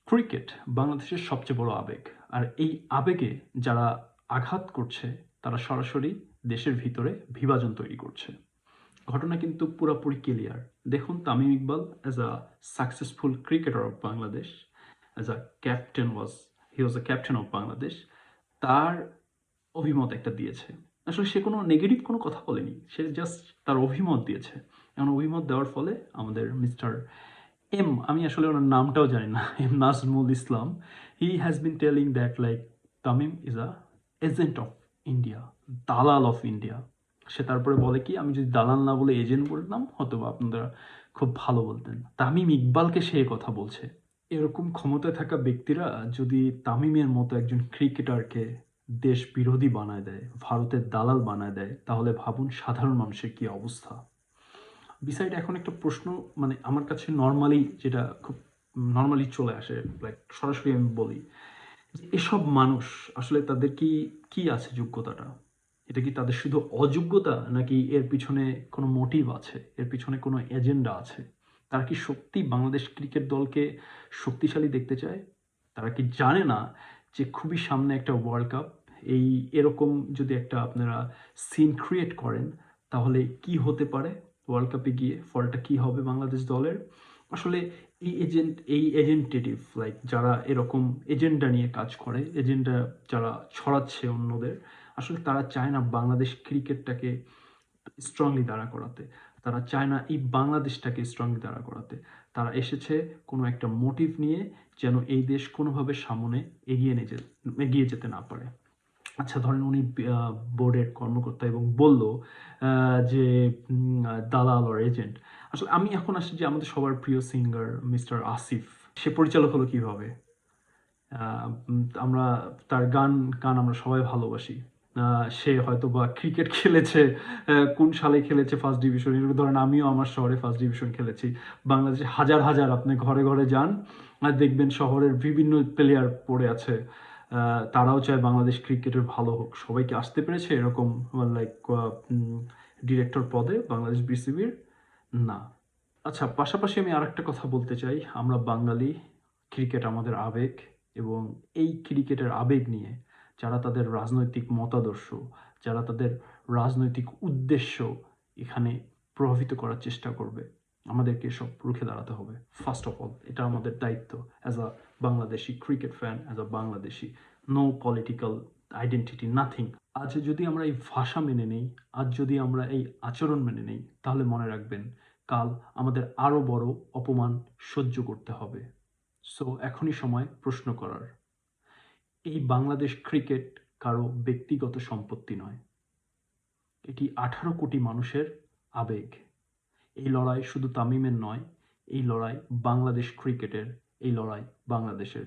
Cricket বাংলাদেশের সবচেয়ে বড় আবেগ। আর এই আবেগে যারা আঘাত করছে তারা সরাসরি দেশের ভিতরে বিভাজন তৈরি করছে। ঘটনা কিন্তু পুরোপুরি ক্লিয়ার। দেখুন Tamim Iqbal as a successful cricketer of Bangladesh, as a captain he was a captain of Bangladesh. তার অভিমত একটা দিয়েছে। আসলে সে কোনো নেগেটিভ কোনো কথা বলেনি। সে জাস্ট তার অভিমত দিয়েছে। এখন অভিমত দেওয়ার ফলে আমাদের মিস্টার আমি আসলে ওনার নামটাও জানি না, Nazmul Islam, he has been telling that like Tamim is a agent of India, দালাল অফ ইন্ডিয়া। সে তারপরে বলে কি, আমি যদি দালাল না বলে এজেন্ট বলতাম হয়তো আপনারা খুব ভালো বলতেন। তামিম ইকবালকে সে কথা বলছে। এরকম ক্ষমতায় থাকা ব্যক্তিরা যদি তামিমের মতো একজন ক্রিকেটারকে দেশ বিরোধী বানায় দেয়, ভারতের দালাল বানায় দেয়, তাহলে ভাবুন সাধারণ মানুষের কি অবস্থা। বিসাইড এখন একটা প্রশ্ন, মানে আমার কাছে নর্মালি যেটা খুব নর্মালি চলে আসে, লাইক সরাসরি আমি বলি যে এসব মানুষ আসলে তাদের কি কি আছে যোগ্যতাটা? এটা কি তাদের শুধু অযোগ্যতা, নাকি এর পিছনে কোনো মোটিভ আছে, এর পিছনে কোনো এজেন্ডা আছে? তারা কি সত্যি বাংলাদেশ ক্রিকেট দলকে শক্তিশালী দেখতে চায়? তারা কি জানে না যে খুবই সামনে একটা ওয়ার্ল্ড কাপ, এরকম যদি একটা আপনারা সিন ক্রিয়েট করেন তাহলে কি হতে পারে, ওয়ার্ল্ড কাপে গিয়ে ফলটা কি হবে বাংলাদেশ দলের? আসলে এই এজেন্টেটিভ, লাইক যারা এরকম এজেন্ডা নিয়ে কাজ করে, এজেন্ডা যারা ছড়াচ্ছে অন্যদের, আসলে তারা চায় না বাংলাদেশ ক্রিকেটটাকে স্ট্রংলি দাঁড়া করাতে। তারা চায় না এই বাংলাদেশটাকে স্ট্রংলি দাঁড়া করাতে। তারা এসেছে কোনো একটা মোটিভ নিয়ে, যেন এই দেশ কোনোভাবে সামনে এগিয়ে যেতে না পারে। আচ্ছা ধরেন উনি বোর্ডের কর্মকর্তা এবং বলল যে দালাল or এজেন্ট। আসলে আমি এখন আসি যে আমাদের সবার প্রিয় সিঙ্গার মিস্টার আসিফ, সে পরিচালক হলো কিভাবে? আমরা তার গান গান আমরা সবাই ভালোবাসি। সে হয়তো বা ক্রিকেট খেলেছে, কোন সালে খেলেছে ফার্স্ট ডিভিশন, এরকম ধরেন আমিও আমার শহরে ফার্স্ট ডিভিশন খেলেছি। বাংলাদেশে হাজার হাজার আপনি ঘরে ঘরে যান আর দেখবেন শহরের বিভিন্ন প্লেয়ার পড়ে আছে। তারাও চায় বাংলাদেশ ক্রিকেটের ভালো হোক। সবাই কি আসতে পেরেছে এরকম লাইক ডিরেক্টর পদে বাংলাদেশ বিসিবির? না। আচ্ছা, পাশাপাশি আমি আরেকটা কথা বলতে চাই। আমরা বাঙালি, ক্রিকেট আমাদের আবেগ, এবং এই ক্রিকেটের আবেগ নিয়ে যারা তাদের রাজনৈতিক মতাদর্শ, যারা তাদের রাজনৈতিক উদ্দেশ্য এখানে প্রভাবিত করার চেষ্টা করবে, আমাদেরকে এসব রুখে দাঁড়াতে হবে। ফার্স্ট অফ অল এটা আমাদের দায়িত্ব as a Bangladeshi cricket fan, as a Bangladeshi. No political identity, nothing. আজ যদি আমরা এই ভাষা মেনে নেই, আজ যদি আমরা এই আচরণ মেনে নেই, তাহলে মনে রাখবেন কাল আমাদের আরও বড় অপমান সহ্য করতে হবে। সো এখনই সময় প্রশ্ন করার। এই বাংলাদেশ ক্রিকেট কারো ব্যক্তিগত সম্পত্তি নয়, এটি 18 কোটি মানুষের আবেগ। এই লড়াই শুধু তামিমের নয়, এই লড়াই বাংলাদেশ ক্রিকেটের, এই লড়াই বাংলাদেশের।